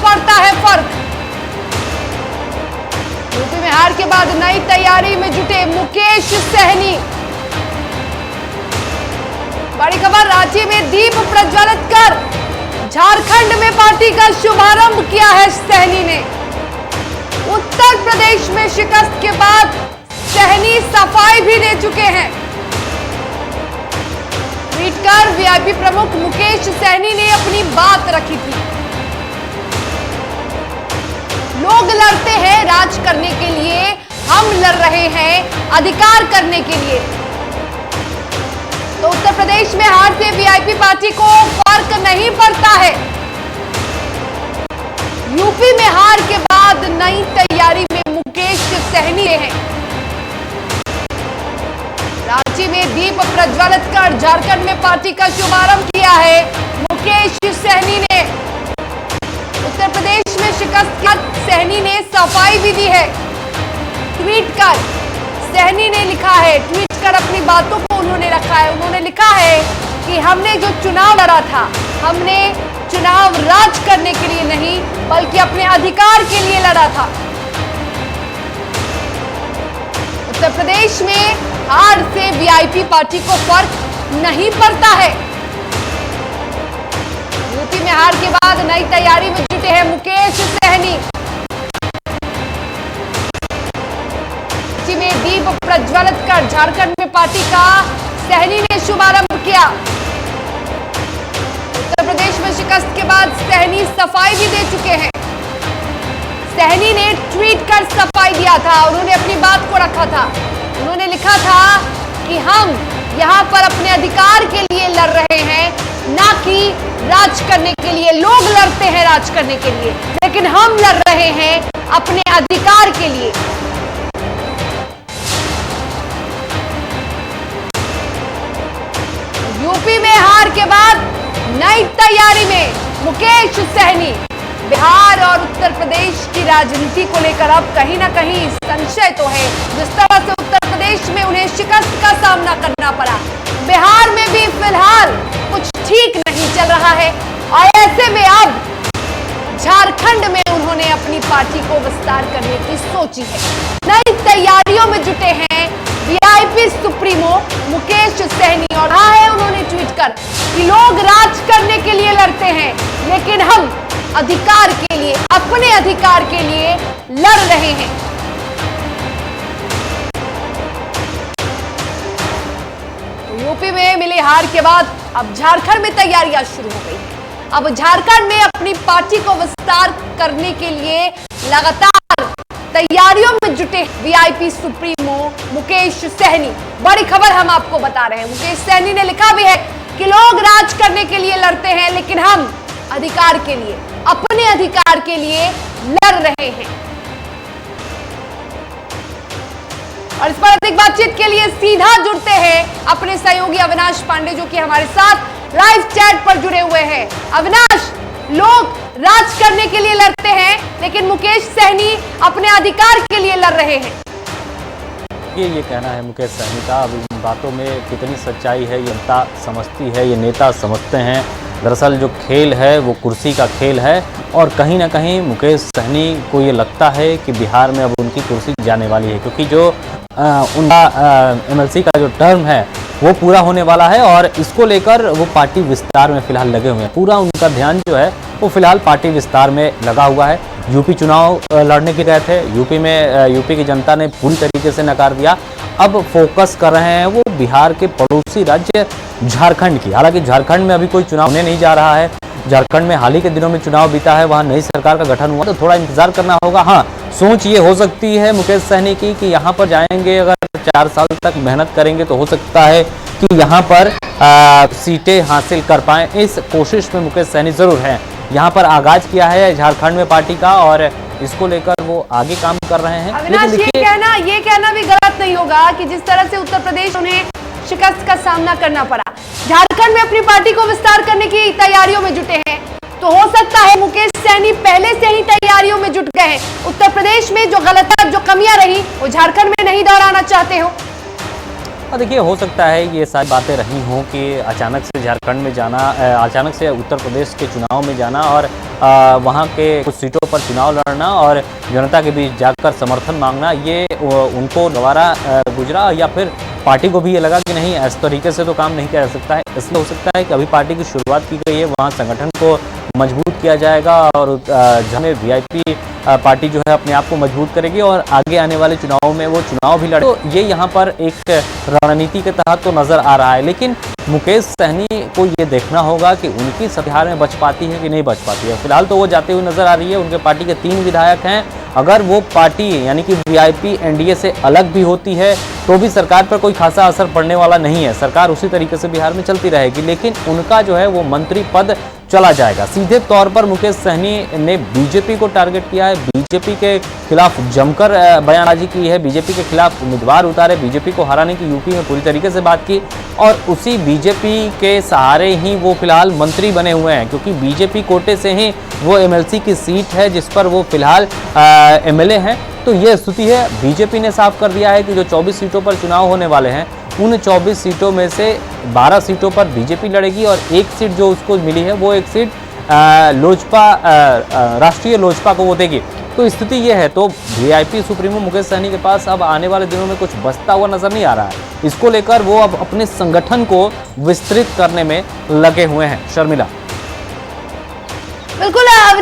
पड़ता है फर्क। यूपी में हार के बाद नई तैयारी में जुटे मुकेश सहनी। बड़ी खबर, रांची में दीप प्रज्वलित कर झारखंड में पार्टी का शुभारंभ किया है सहनी ने। उत्तर प्रदेश में शिकस्त के बाद सहनी सफाई भी दे चुके हैं। ट्वीट कर वीआईपी प्रमुख मुकेश सहनी ने अपनी बात रखी थी। लोग लड़ते हैं राज करने के लिए, हम लड़ रहे हैं अधिकार करने के लिए। तो उत्तर प्रदेश में हार से वीआईपी पार्टी को फर्क नहीं पड़ता है। यूपी में हार के बाद नई तैयारी में मुकेश सहनी हैं। रांची में दीप प्रज्वलित कर झारखंड में पार्टी का शुभारंभ किया है मुकेश सहनी ने। उत्तर प्रदेश में शिकस्त के बाद सहनी ने सफाई भी दी है। ट्वीट कर सहनी ने लिखा है, ट्वीट कर अपनी बातों को उन्होंने रखा है। उन्होंने लिखा है कि हमने जो चुनाव लड़ा था, हमने चुनाव राज करने के लिए नहीं बल्कि अपने अधिकार के लिए लड़ा था। उत्तर प्रदेश में हार से वीआईपी पार्टी को फर्क नहीं पड़ता है। यूपी में हार के बाद नई तैयारी में जुटे हैं मुकेश सहनी। में दीप प्रज्वलित कर झारखंड में पार्टी का सहनी ने शुभारंभ किया। उत्तर प्रदेश में शिकस्त के बाद सहनी सफाई भी दे चुके हैं। सहनी ने ट्वीट कर सफाई दिया था। उन्होंने अपनी बात को रखा था। उन्होंने लिखा था कि हम यहां पर अपने अधिकार के लिए लड़ रहे हैं, ना कि राज करने के लिए। लोग लड़ते हैं राज करने के लिए, लेकिन हम लड़ रहे हैं अपने अधिकार के लिए। यूपी में हार के बाद नई तैयारी में मुकेश सहनी। बिहार और उत्तर प्रदेश की राजनीति को लेकर अब कहीं ना कहीं संशय तो है। जिस तरह से उत्तर प्रदेश में उन्हें शिकस्त का सामना करना पड़ा, बिहार में भी फिलहाल कुछ ठीक नहीं चल रहा है। और ऐसे में अब झारखंड में उन्होंने अपनी पार्टी को विस्तार करने की सोची है। नई तैयारियों में जुटे हैं वीआईपी सुप्रीमो मुकेश सहनी। और कहा है उन्होंने ट्वीट कर कि लोग राज करने के लिए लड़ते हैं, लेकिन हम अधिकार के लिए, अपने अधिकार के लिए लड़ रहे हैं। तो यूपी में मिली हार के बाद अब झारखंड में तैयारियां शुरू हो गई हैं। अब झारखंड में अपनी पार्टी को विस्तार करने के लिए लगातार तैयारियों में जुटे वीआईपी सुप्रीमो मुकेश सहनी। बड़ी खबर हम आपको बता रहे हैं। मुकेश सहनी ने लिखा भी है कि लोग राज करने के लिए लड़ते हैं, लेकिन हम अधिकार के लिए, अपने अधिकार के लिए लड़ रहे हैं। और इस पर अधिक बातचीत के लिए सीधा जुड़ते हैं अपने सहयोगी अविनाश पांडे, जो कि हमारे साथ लाइव चैट पर जुड़े हुए हैं। अविनाश, लोग राज करने के लिए लड़ते हैं, लेकिन मुकेश सहनी अपने अधिकार के लिए लड़ रहे हैं। ये कहना है मुकेश सहनी का। अब इन बातों में कितनी सच्चाई है, ये जनता समझती है, ये नेता समझते हैं। दरअसल जो खेल है वो कुर्सी का खेल है, और कहीं ना कहीं मुकेश सहनी को ये लगता है कि बिहार में अब उनकी कुर्सी जाने वाली है, क्योंकि जो उनका एमएलसी का जो टर्म है वो पूरा होने वाला है, और इसको लेकर वो पार्टी विस्तार में फिलहाल लगे हुए हैं। पूरा उनका ध्यान जो है वो फिलहाल पार्टी विस्तार में लगा हुआ है। यूपी चुनाव लड़ने की गए थे, यूपी में यूपी की जनता ने पूरी तरीके से नकार दिया। अब फोकस कर रहे हैं वो बिहार के पड़ोसी राज्य झारखंड की। हालांकि झारखंड में अभी कोई चुनाव होने नहीं जा रहा है। झारखंड में हाल ही के दिनों में चुनाव बीता है, वहाँ नई सरकार का गठन हुआ, तो थोड़ा इंतजार करना होगा। हाँ, सोच ये हो सकती है मुकेश सहनी की कि यहाँ पर जाएंगे, अगर 4 साल तक मेहनत करेंगे तो हो सकता है कि यहाँ पर सीटें हासिल कर पाएं। इस कोशिश में मुकेश सहनी जरूर हैं। यहाँ पर आगाज किया है झारखंड में पार्टी का, और इसको लेकर वो आगे काम कर रहे हैं। अविनाश, ये कहना भी गलत नहीं होगा कि जिस तरह से उत्तर प्रदेश उन्हें शिकस्त का सामना करना पड़ा, झारखंड में अपनी पार्टी को विस्तार करने की तैयारियों में जुटे हैं, तो हो सकता है मुकेश सहनी पहले से ही तैयारियों में जुट गए हैं। उत्तर प्रदेश में जो गलतियां, जो कमियां रही, वो झारखंड में नहीं दोहराना चाहते हो। देखिए, हो सकता है ये सारी बातें रही हों कि अचानक से झारखंड में जाना, अचानक से उत्तर प्रदेश के चुनाव में जाना, और वहाँ के कुछ सीटों पर चुनाव लड़ना और जनता के बीच जाकर समर्थन मांगना, ये उनको दोबारा गुजरा, या फिर पार्टी को भी ये लगा कि नहीं, इस तरीके से तो काम नहीं किया जा सकता है। इसलिए हो सकता है कि अभी पार्टी की शुरुआत की गई है, वहाँ संगठन को मजबूत किया जाएगा और जहाँ वीआईपी पार्टी जो है अपने आप को मजबूत करेगी और आगे आने वाले चुनावों में वो चुनाव भी लड़े। तो ये यहाँ पर एक रणनीति के तहत तो नजर आ रहा है, लेकिन मुकेश सहनी को ये देखना होगा कि उनकी बिहार में बच पाती है कि नहीं बच पाती है। फिलहाल तो वो जाते हुए नजर आ रही है, उनके पार्टी के 3 विधायक हैं। अगर वो पार्टी यानी कि वीआईपी एनडीए से अलग भी होती है तो भी सरकार पर कोई खासा असर पड़ने वाला नहीं है, सरकार उसी तरीके से बिहार में चलती रहेगी, लेकिन उनका जो है वो मंत्री पद चला जाएगा। सीधे तौर पर मुकेश सहनी ने बीजेपी को टारगेट किया है, बीजेपी के खिलाफ जमकर बयानबाजी की है, बीजेपी के खिलाफ उम्मीदवार उतारे, बीजेपी को हराने की यूपी में पूरी तरीके से बात की और उसी बीजेपी के सहारे ही वो फिलहाल मंत्री बने हुए हैं, क्योंकि बीजेपी कोटे से ही वो एमएलसी की सीट है जिस पर वो फिलहाल एमएलए हैं। तो ये स्थिति है, बीजेपी ने साफ कर दिया है कि जो 24 सीटों पर चुनाव होने वाले हैं उन 24 सीटों में से 12 सीटों पर बीजेपी लड़ेगी और एक सीट जो उसको मिली है वो एक सीट लोजपा राष्ट्रीय लोजपा को वो देगी। तो स्थिति ये है। तो वीआईपी सुप्रीमो मुकेश सहनी के पास अब आने वाले दिनों में कुछ बचता हुआ नजर नहीं आ रहा है। इसको लेकर वो अब अपने संगठन को विस्तृत करने में लगे हुए हैं। शर्मिला, बिल्कुल।